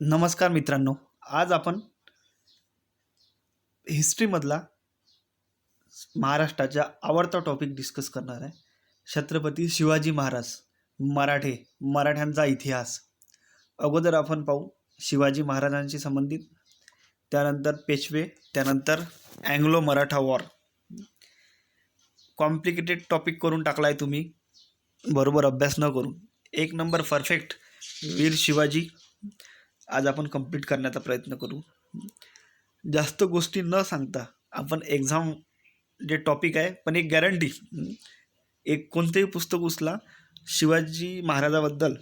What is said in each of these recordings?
नमस्कार मित्रांनो. आज आपण हिस्ट्रीमधला महाराष्ट्राचा आवडता टॉपिक डिस्कस करणार आहे. छत्रपती शिवाजी महाराज, मराठ्यांचा इतिहास. अगोदर आपण पाहू शिवाजी महाराजांशी संबंधित, त्यानंतर पेशवे, त्यानंतर Anglo Maratha war. Complicated topic करून टाकला आहे तुम्ही, बरोबर अभ्यास न करून. एक नंबर परफेक्ट वीर शिवाजी आज आपण कंप्लीट करण्याचा प्रयत्न करू. जास्त गोष्टी न सांगता आपण एक्झाम जे टॉपिक आहे, पण एक गॅरंटी, एक कोणतेही पुस्तक उचला शिवाजी महाराजाबद्दल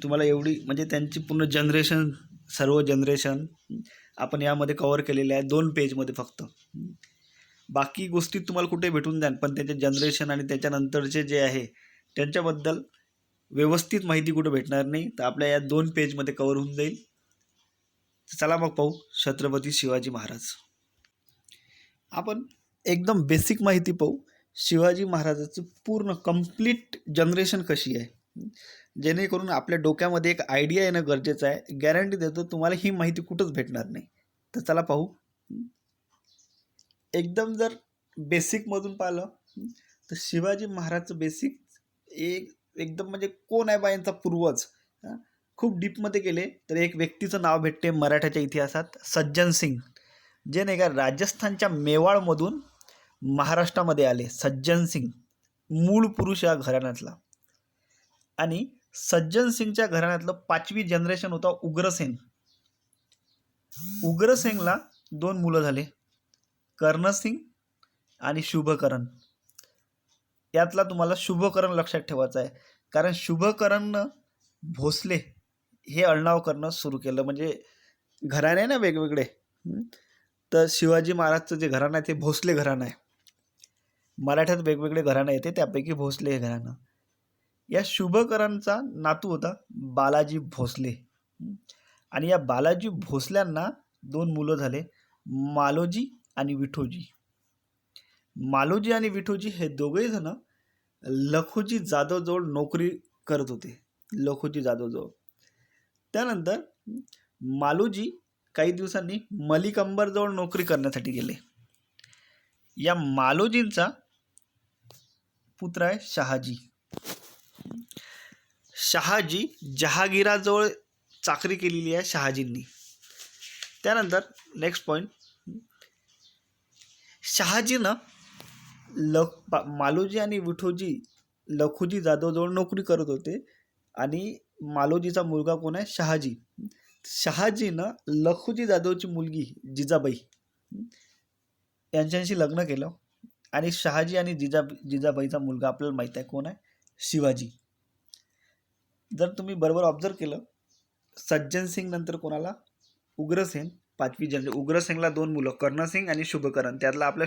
तुम्हाला एवढी, म्हणजे त्यांची पूर्ण जनरेशन, सर्व जनरेशन आपण यामध्ये कवर केलेले आहे 2 पेजमध्ये फक्त. बाकी गोष्टी तुम्हाला कुठे भेटून द्याल, पण त्यांचे जनरेशन आणि त्याच्यानंतरचे जे आहे त्यांच्याबद्दल व्यवस्थित माहिती कुठे भेटणार नाही. तर आपल्या या 2 पेजमध्ये कवर होऊन जाईल. चला मग पाहू छत्रपती शिवाजी महाराज. आपण एकदम बेसिक माहिती पाहू. शिवाजी महाराजाची पूर्ण कंप्लीट जनरेशन कशी आहे, जेणेकरून आपल्या डोक्यामध्ये एक आयडिया येणं गरजेचं आहे. गॅरंटी देतो तुम्हाला ही माहिती कुठंच भेटणार नाही. तर चला पाहू. एकदम जर बेसिकमधून पाहिलं तर शिवाजी महाराजचं बेसिक एकदम म्हणजे कोण आहे बा यांचा पूर्वज. खूप डीपमध्ये गेले तर एक व्यक्तीचं नाव भेटते मराठ्याच्या इतिहासात, सज्जन सिंग, जे नाही का राजस्थानच्या मेवाडमधून महाराष्ट्रामध्ये आले. सज्जन सिंग मूळ पुरुष या घराण्यातला. आणि सज्जन सिंगच्या घराण्यातलं 5वी जनरेशन होता उग्रसेन. उग्रसेनला 2 मुलं झाले, कर्णसिंग आणि शुभकरण. यातला तुम्हाला शुभकरण लक्षात ठेवायचं आहे, कारण शुभकरणनं भोसले हे आडनाव करणं सुरू केलं. म्हणजे घराणे आहे ना वेगवेगळे, तर शिवाजी महाराजचं जे घराणं आहे ते भोसले घराणं आहे. मराठ्यात वेगवेगळे घराणं येते, त्यापैकी भोसले हे घराणं. या शुभकरणचा नातू होता बालाजी भोसले. आणि या बालाजी भोसल्यांना 2 मुलं झाले, मालोजी आणि विठोजी. मालोजी आणि विठोजी हे दोघेही जण लखुजी जाधवजवळ नोकरी करत होते. लखुजी जाधवजवळ. त्यानंतर मालोजी काही दिवसांनी मलिक अंबरजवळ नोकरी करण्यासाठी गेले. या मालोजींचा पुत्र आहे शहाजी. शहाजी जहागीराजवळ चाकरी केलेली आहे शहाजींनी. त्यानंतर नेक्स्ट पॉईंट, शहाजीनं मालोजी आणि विठोजी लखुजी जाधवजवळ नोकरी करत होते. आणि मालोजीचा मुलगा कोण आहे? शहाजी. शहाजीनं लखुजी जाधवची मुलगी जिजाबाई यांच्याशी लग्न केलं. आणि शहाजी आणि जिजाबाईचा मुलगा आपल्याला माहीत आहे कोण आहे? शिवाजी. जर तुम्ही बरोबर ऑब्झर्व केलं, सज्जन सिंग नंतर कोणाला? उग्रसेन, 5वी जनरेशन. उग्रसेनला 2 मुलं, कर्णसिंग आणि शुभकरण. त्यातला आपला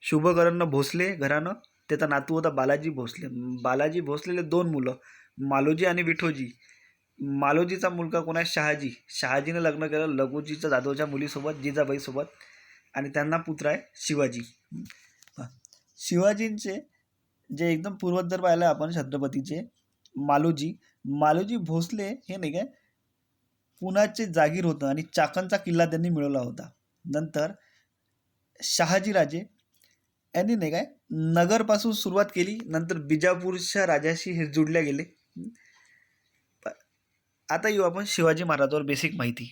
शुभकरणनं भोसले घराणं, त्याचा नातू होता बालाजी भोसले. बालाजी भोसलेले 2 मुलं, मालोजी आणि विठोजी. मालोजीचा मुलगा कोण आहे? शहाजी. शहाजीने लग्न केलं लखुजीच्या जाधवच्या मुलीसोबत, जिजाबाईसोबत. आणि त्यांना पुत्र आहे शिवाजी. शिवाजींचे जे एकदम पूर्वज जर पाहिलं आपण छत्रपतीचे, मालोजी भोसले हे नाही काय पुण्याचे जागीर होतं आणि चाकणचा किल्ला त्यांनी मिळवला होता. नंतर शहाजीराजे यांनी नाही काय नगरपासून सुरुवात केली, नंतर बिजापूरच्या राजाशी हे जोडले गेले. आता येऊ आपण शिवाजी महाराजांवर बेसिक माहिती.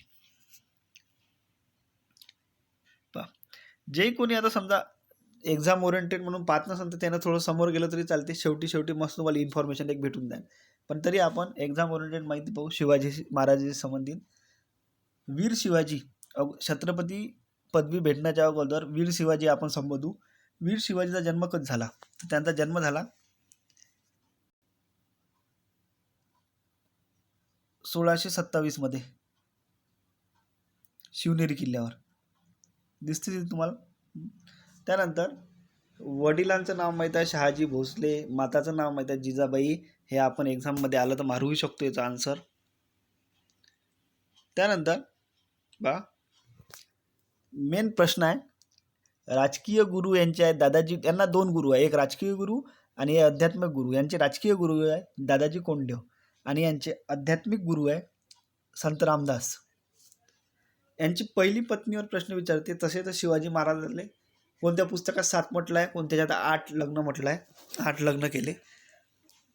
जे कोणी आता समजा एक्झाम ओरिएंटेड म्हणून पाहत नसेल तर त्यानं थोडं समोर गेलं तरी चालते. शेवटी मस्त तुम्हाला इन्फॉर्मेशन एक भेटून जाईल. पण तरी आपण एक्झाम ओरिएंटेड माहिती पाहू शिवाजी महाराजांशी संबंधित. वीर शिवाजी, छत्रपती पदवी भेटण्याच्या अगोदर वीर शिवाजी आपण संबोधू. वीर शिवाजीचा जन्म कधी झाला? त्यांचा जन्म झाला 1627 मध्ये शिवनेरी किल्ल्यावर. दिसते तुम्हाला. त्यानंतर वडिलांचं नाव माहीत आहे शहाजी भोसले, माताचं नाव माहीत आहे जिजाबाई. हे आपण एक्झाममध्ये आलं तर मारूही शकतो याचा आन्सर. त्यानंतर मेन प्रश्न आहे, राजकीय गुरु यांचे आहेत दादाजी. यांना 2 गुरु आहे, एक राजकीय गुरु आणि एक आध्यात्मिक गुरु. यांचे राजकीय गुरु आहे दादाजी कोंडदेव आणि यांचे आध्यात्मिक गुरु आहे संत रामदास यांची पहिली पत्नीवर प्रश्न विचारते. तसे तर शिवाजी महाराजांनी कोणत्या पुस्तकात 7 म्हटलं आहे, कोणत्याच्यात 8 लग्न म्हटलं आहे, 8 लग्न केले.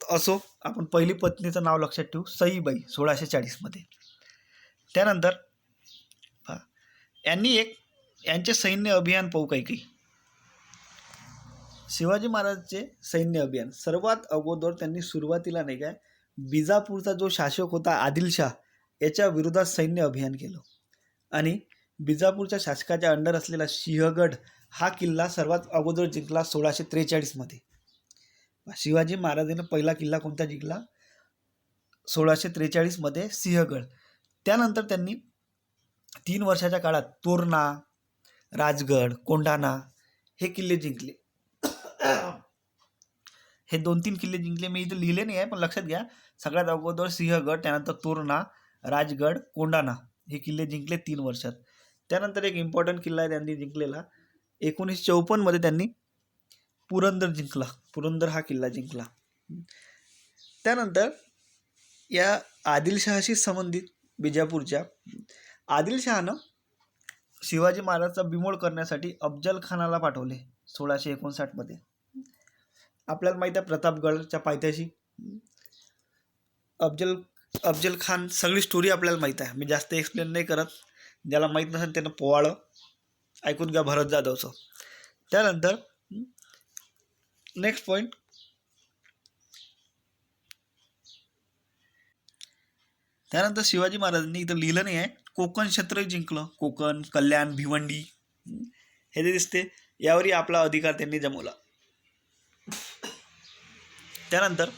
असो, आपण पहिली पत्नीचं नाव लक्षात ठेवू, सईबाई, 1640 मध्ये. त्यानंतर यांचे सैन्य अभियान पाहू काही. शिवाजी महाराजचे सैन्य अभियान सर्वात अगोदर त्यांनी सुरुवातीला नाही काय, बिजापूरचा जो शासक होता आदिलशाह याच्या विरोधात सैन्य अभियान केलं आणि बिजापूरच्या शासकाच्या अंडर असलेला सिंहगड हा किल्ला सर्वात अगोदर जिंकला 1643 मध्ये. शिवाजी महाराजांनी पहिला किल्ला कोणता जिंकला? 1643 मध्ये सिंहगड. त्यानंतर त्यांनी 3 वर्षाच्या काळात तोरणा, राजगड, कोंढाणा हे किल्ले जिंकले. हे 2-3 किल्ले जिंकले. मी इथे लिहिले नाही आहे, पण लक्षात घ्या. सगळ्यात अगोदर सिंहगड, त्यानंतर तोरणा, राजगड, कोंढाणा हे किल्ले जिंकले 3 वर्षात. त्यानंतर एक इम्पॉर्टंट किल्ला आहे त्यांनी जिंकलेला 1954 मध्ये त्यांनी पुरंदर जिंकला. पुरंदर हा किल्ला जिंकला. त्यानंतर या आदिलशहाशी संबंधित बिजापूरच्या आदिलशहानं शिवाजी महाराजचा बिमोड करण्यासाठी अफजल खानाला पाठवले 1659 मध्ये. आपल्याला माहिती आहे प्रतापगडच्या पायथ्याशी अफजल खान, सगळी स्टोरी आपल्याला माहीत आहे. मी जास्त एक्सप्लेन नाही करत. ज्याला माहीत नसेल त्यानं पोवाळं ऐकून घ्या भरत जाधवचं. त्यानंतर नेक्स्ट पॉईंट, त्यानंतर शिवाजी महाराजांनी इथं लिहिलं नाही आहे, कोकण क्षेत्र जिंकलं. कोकण, कल्याण, भिवंडी हे जे दिसते यावरही आपला अधिकार त्यांनी जमवला. त्यानंतर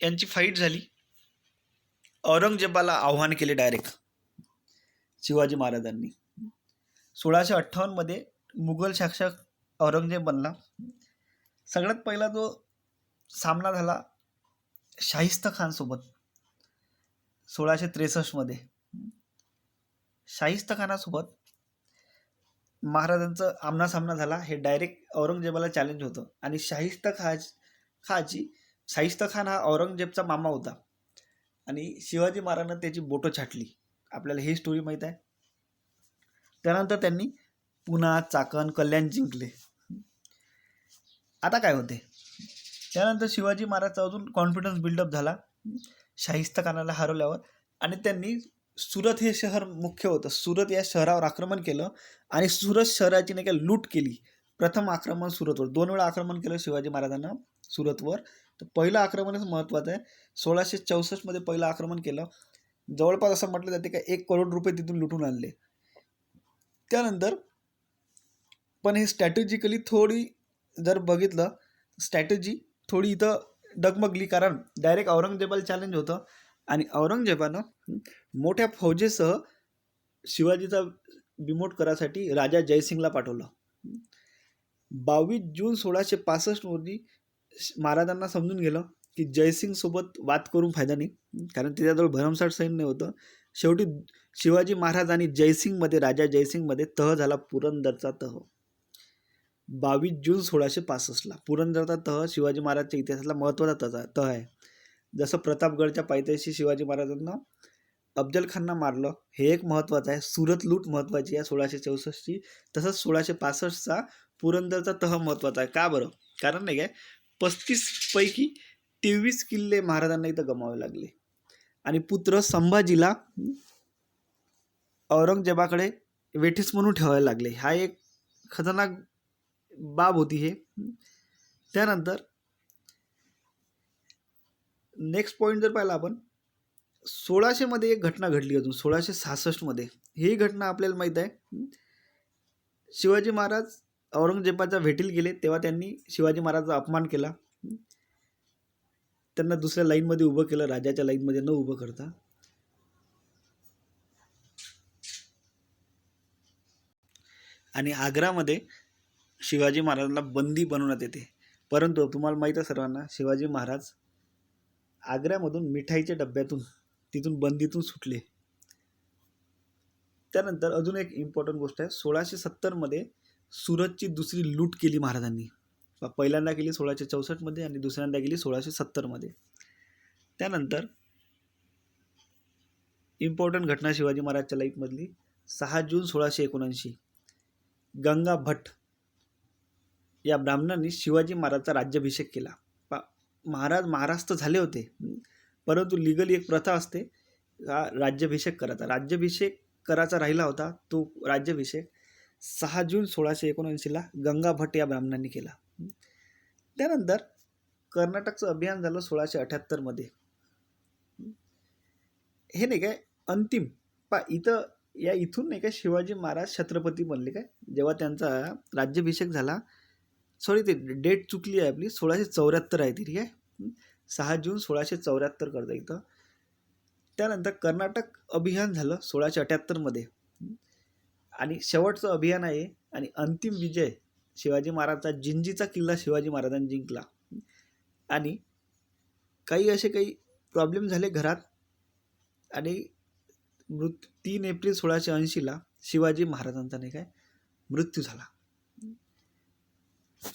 यांची फाईट झाली. औरंगजेबाला आव्हान केले डायरेक्ट शिवाजी महाराजांनी. 1658 मध्ये मुघल शासक औरंगजेब बनला. सगळ्यात पहिला जो सामना झाला शाहिस्ता खान सोबत 1663 मध्ये. शाहिस्ता खानासोबत महाराजांचा आमनासामना झाला. हे डायरेक्ट औरंगजेबाला चॅलेंज होतं आणि शाहिस्ता खान हा औरंगजेबचा मामा होता आणि शिवाजी महाराजांना त्याची बोटं छाटली. आपल्याला ही स्टोरी माहीत आहे. त्यानंतर त्यांनी पुणा, चाकण, कल्याण जिंकले. आता काय होते, त्यानंतर शिवाजी महाराजचा अजून कॉन्फिडन्स बिल्डअप झाला शाहिस्ता खानाला हरवल्यावर आणि त्यांनी सुरत हे शहर मुख्य होतं. सुरत या शहरावर आक्रमण केलं आणि सुरत शहराची नाही का लूट केली. प्रथम आक्रमण सुरतवर, 2 वेळा आक्रमण केलं शिवाजी महाराजांना सुरतवर. तर पहिलं आक्रमणच महत्त्वाचं आहे. 1664 मध्ये पहिलं आक्रमण केलं. जवळपास असं म्हटलं जाते का 1 करोड रुपये तिथून लुटून आणले. त्यानंतर पण हे स्ट्रॅटेजिकली थोडी जर बघितलं, स्ट्रॅटेजी थोडी इथं डगमगली, कारण डायरेक्ट औरंगजेबाला चॅलेंज होतं आणि औरंगजेबानं मोठ्या फौजेसह शिवाजीचा बिमोड करायसाठी राजा जयसिंगला पाठवलं. 22 जून 1665 रोजी महाराजांना समजून गेलं की जयसिंग सोबत वाद करून फायदा नाही, कारण त्याच्याजवळ भरमसाठ सैन्य होतं. शेवटी शिवाजी महाराज आणि जयसिंगमध्ये, राजा जयसिंगमध्ये तह झाला, पुरंदरचा तह. 22 जून 1665ला पुरंदरचा तह शिवाजी महाराजच्या इतिहासातला महत्त्वाचा तह आहे. जसं प्रतापगडच्या पायथ्याशी शिवाजी महाराजांना अफजल खानना मारलं, हे एक महत्त्वाचं आहे. सुरत लूट महत्त्वाची आहे 1664ची. तसंच 1665चा पुरंदरचा तह महत्त्वाचा आहे. का बरं? कारण नाही काय, 35 पैकी 23 किल्ले महाराजांना इथं गमावे लागले आणि पुत्र संभाजीला औरंगजेबाकडे वेठीस म्हणून ठेवायला लागले. हा एक खतरनाक बाब होती हे. त्यानंतर नेक्स्ट पॉईंट जर पाहिला आपण, 1600 मध्ये एक घटना घडली अजून 1666 मध्ये. ही घटना आपल्याला माहीत आहे. शिवाजी महाराज औरंगजेबाच्या भेटीला गेले तेव्हा त्यांनी शिवाजी महाराजांचा अपमान केला. त्यांना दुसऱ्या लाईनमध्ये उभं केलं, राजाच्या लाईनमध्ये न उभं करता. आणि आग्रामध्ये शिवाजी महाराजांना बंदी बनवण्यात येते. परंतु तुम्हाला माहीत आहे सर्वांना, शिवाजी महाराज आग्र्यामधून मिठाईच्या डब्यातून तिथून बंदीतून सुटले. त्यानंतर अजून एक इम्पॉर्टंट गोष्ट आहे, 1670 मध्ये सुरतची दुसरी लूट केली महाराजांनी. पहिल्यांदा केली 1664 मध्ये आणि दुसऱ्यांदा केली 1670 मध्ये. त्यानंतर इम्पॉर्टंट घटना शिवाजी महाराजच्या लाईफमधली 6 जून 1679 गंगा भट या ब्राह्मणांनी शिवाजी महाराजचा राज्याभिषेक केला. महाराज महाराज तर झाले होते, परंतु लिगली एक प्रथा असते हा राज्याभिषेक करायचा. राज्याभिषेक करायचा राहिला होता. तो राज्याभिषेक 6 जून 1679 गंगा भट या ब्राह्मणांनी केला. त्यानंतर कर्नाटकचं अभियान झालं 1678 मध्ये. हे नाही काय अंतिम इथून नाही काय शिवाजी महाराज छत्रपती बनले काय जेव्हा त्यांचा राज्याभिषेक झाला. सॉरी ते डेट चुकली आहे आपली, 1674 आहे ती. ठीक आहे, 6 जून 1674 करता इथं. त्यानंतर कर्नाटक अभियान झालं 1678 मध्ये आणि शेवटचं अभियान आहे आणि अंतिम विजय शिवाजी महाराजचा जिंजीचा किल्ला शिवाजी महाराजांनी जिंकला. आणि काही प्रॉब्लेम झाले घरात आणि 3 एप्रिल 1680 शिवाजी महाराजांचा नाही काय मृत्यू झाला.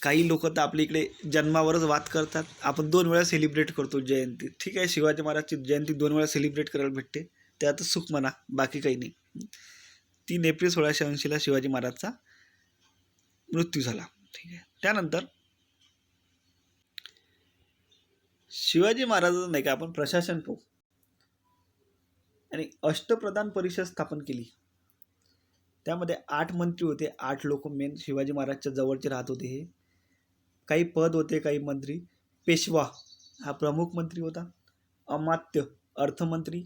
काही लोक तर आपल्या इकडे जन्मावरच वाद करतात. आपण 2 वेळा सेलिब्रेट करतो जयंती. ठीक आहे, शिवाजी महाराजची जयंती 2 वेळा सेलिब्रेट करायला भेटते, त्यातच सुख म्हणा, बाकी काही नाही. 3 एप्रिल 1680 शिवाजी महाराजचा मृत्यू झाला. ठीक आहे. त्यानंतर शिवाजी महाराजांचं नाही का आपण प्रशासन पाहू आणि अष्टप्रधान परिषद स्थापन केली. त्यामध्ये 8 मंत्री होते. 8 लोक मेन शिवाजी महाराजच्या जवळचे राहत होते. हे काही पद होते, काही मंत्री. पेशवा हा प्रमुख मंत्री होता. अमात्य अर्थमंत्री,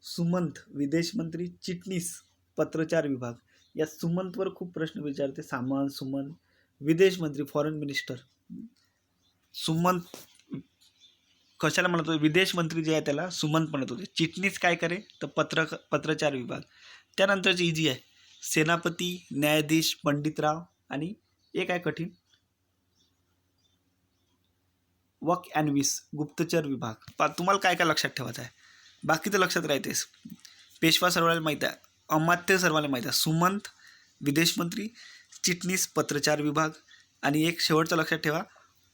सुमंत विदेश मंत्री, चिटणीस पत्रचार विभाग. या सुमंतवर खूप प्रश्न विचारते. सामंत, सुमंत. विदेश मंत्री फॉरेन मिनिस्टर. सुमंत कशाला म्हणत होते, विदेश मंत्री जे आहे त्याला सुमंत म्हणत होते. चिटणीस काय करे तर पत्रचार विभाग. त्यानंतरची इजी आहे, सेनापती, न्यायाधीश, पंडितराव आणि एक आहे कठीण, वक अँड विस गुप्तचर विभाग. तुम्हाला काय काय लक्षात ठेवायचं आहे, बाकी तर लक्षात राहतेस. पेशवा सर्वांना माहीत आहे, अमात्य सर्वांना माहीत आहे, सुमंत विदेश मंत्री, चिटणीस पत्रचार विभाग आणि एक शेवटचं लक्षात ठेवा,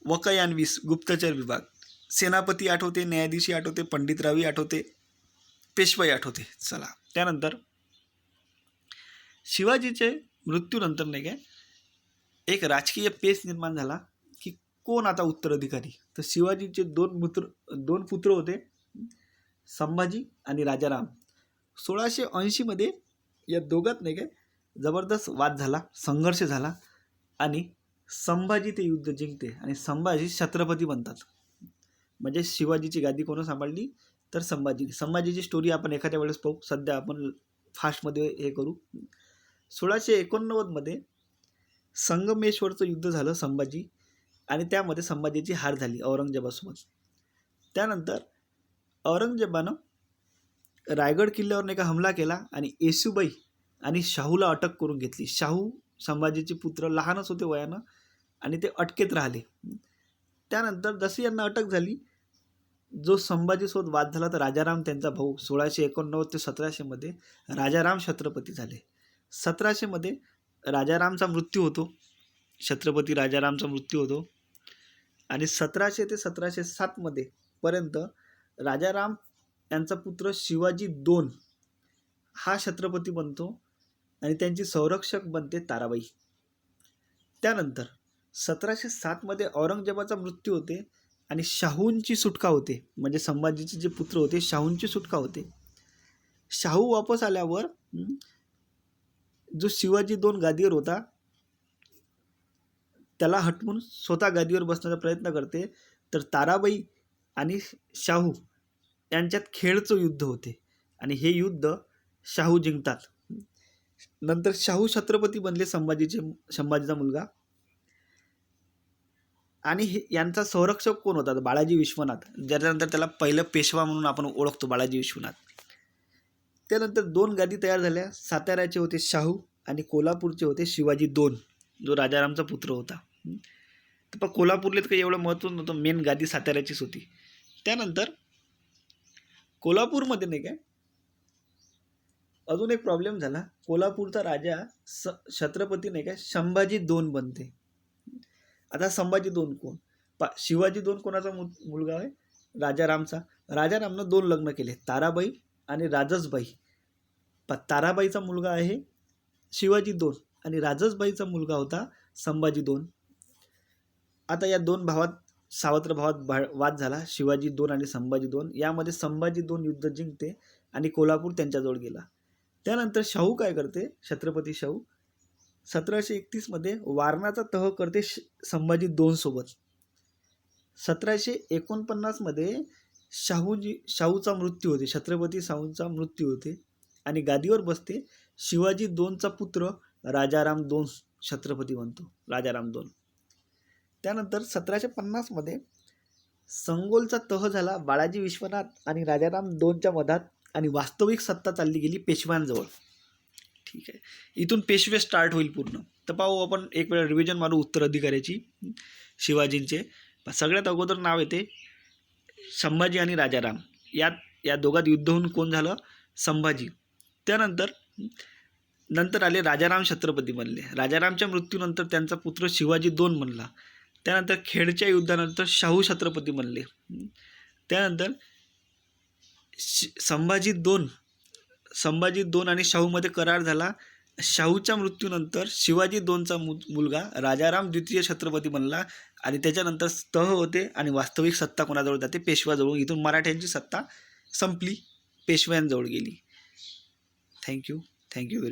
वक अँड विस गुप्तचर विभाग. सेनापती आठवते, न्यायाधीशी आठवते, पंडितरावी आठवते, पेशवाई आठवते. चला, त्यानंतर शिवाजीचे मृत्यूनंतर नाही काय एक राजकीय पेच निर्माण झाला की कोण आता उत्तराधिकारी. तर शिवाजीचे दोन पुत्र होते, संभाजी आणि राजाराम. 1680 मध्ये या दोघात नाही काय जबरदस्त वाद झाला, संघर्ष झाला आणि संभाजी ते युद्ध जिंकते आणि संभाजी छत्रपती बनतात. म्हणजे शिवाजीची गादी कोण सांभाळली तर संभाजीची स्टोरी आपण एखाद्या वेळेस पाहू. सध्या आपण फास्टमध्ये हे करू. 1689 मध्ये संगमेश्वरचं युद्ध झालं संभाजी आणि त्यामध्ये संभाजीची हार झाली औरंगजेबासोबत. त्यानंतर औरंगजेबानं रायगड किल्ल्यावर नाही का हमला केला आणि येसूबाई आणि शाहूला अटक करून घेतली. शाहू संभाजीचे पुत्र लहानच होते वयानं आणि ते अटकेत राहिले. त्यानंतर जशी यांना अटक झाली, जो संभाजीसोबत वाद झाला तर राजाराम त्यांचा भाऊ 1689 ते 1700 मध्ये राजाराम छत्रपती झाले. 1700 मध्ये राजारामचा मृत्यू होतो, छत्रपती राजारामचा मृत्यू होतो आणि 1700 ते 1707 मध्ये पर्यंत राजाराम यांचा पुत्र शिवाजी 2 हा छत्रपती बनतो आणि त्यांची संरक्षक बनते ताराबाई. त्यानंतर 1707 मध्ये औरंगजेबाचा मृत्यू होते आणि शाहूंची सुटका होते. म्हणजे संभाजीचे जे पुत्र होते शाहूंची सुटका होते. शाहू वापस आल्यावर जो शिवाजी 2 गादीवर होता त्याला हटवून स्वतः गादीवर बसण्याचा प्रयत्न करते. तर ताराबाई आणि शाहू यांच्यात खेळचं युद्ध होते आणि हे युद्ध शाहू जिंकतात. नंतर शाहू छत्रपती बनले, संभाजीचा मुलगा. आणि यांचा संरक्षक कोण होता, बाळाजी विश्वनाथ. ज्याच्यानंतर त्याला पहिलं पेशवा म्हणून आपण ओळखतो, बाळाजी विश्वनाथ. त्यानंतर 2 गादी तयार झाल्या. साताऱ्याचे होते शाहू आणि कोल्हापूरचे होते शिवाजी 2 जो राजारामचा पुत्र होता. तर पण कोल्हापूरला काही एवढं महत्त्व नव्हतं, मेन गादी साताऱ्याचीच होती. त्यानंतर कोल्हापूरमध्ये नाही काय अजून एक प्रॉब्लेम झाला. कोल्हापूरचा राजा छत्रपती नाही काय संभाजी 2 बनते. आता संभाजी 2 कोण, शिवाजी 2 कोणाचा मुलगा आहे, राजारामचा. राजारामनं 2 लग्न केले, ताराबाई आणि राजसबाई. ताराबाईचा मुलगा आहे शिवाजी 2 आणि राजसबाईचा मुलगा होता संभाजी 2. आता या दोन भावात सावत्र भावात वाद झाला, शिवाजी 2 आणि संभाजी 2. यामध्ये संभाजी 2 युद्ध जिंकते आणि कोल्हापूर त्यांच्याजवळ गेला. त्यानंतर शाहू काय करते, छत्रपती शाहू 1731 मध्ये वारणाचा तह करते संभाजी 2 सोबत. 1749 मध्ये शाहूचा मृत्यू होते, छत्रपती शाहूंचा मृत्यू होते आणि गादीवर बसते शिवाजी 2चा पुत्र राजाराम 2 छत्रपती बनतो, राजाराम 2. त्यानंतर 1750 मध्ये संगोलचा तह झाला बाळाजी विश्वनाथ आणि राजाराम 2च्या मधात आणि वास्तविक सत्ता चालली गेली पेशव्यांजवळ. ठीक आहे, इथून पेशवे स्टार्ट होईल पूर्ण. तर पाहू आपण एक वेळ रिव्हिजन मारू उत्तराधिकाऱ्याची शिवाजींचे. सगळ्यात अगोदर नाव येते संभाजी आणि राजाराम. या दोघात युद्ध होऊन कोण झालं, संभाजी. नंतर आले राजाराम छत्रपती बनले. राजारामच्या मृत्यूनंतर त्यांचा पुत्र शिवाजी 2 बनला. त्यानंतर खेडच्या युद्धानंतर शाहू छत्रपती बनले. त्यानंतर संभाजी 2 आणि शाहूमध्ये करार झाला. शाहूच्या मृत्यूनंतर शिवाजी 2चा मुलगा राजाराम द्वितीय छत्रपती बनला आणि त्याच्यानंतर तह होते आणि वास्तविक सत्ता कोणाजवळ जाते, पेशव्याजवळ. इथून मराठ्यांची सत्ता संपली, पेशव्यांजवळ गेली. Thank you very much.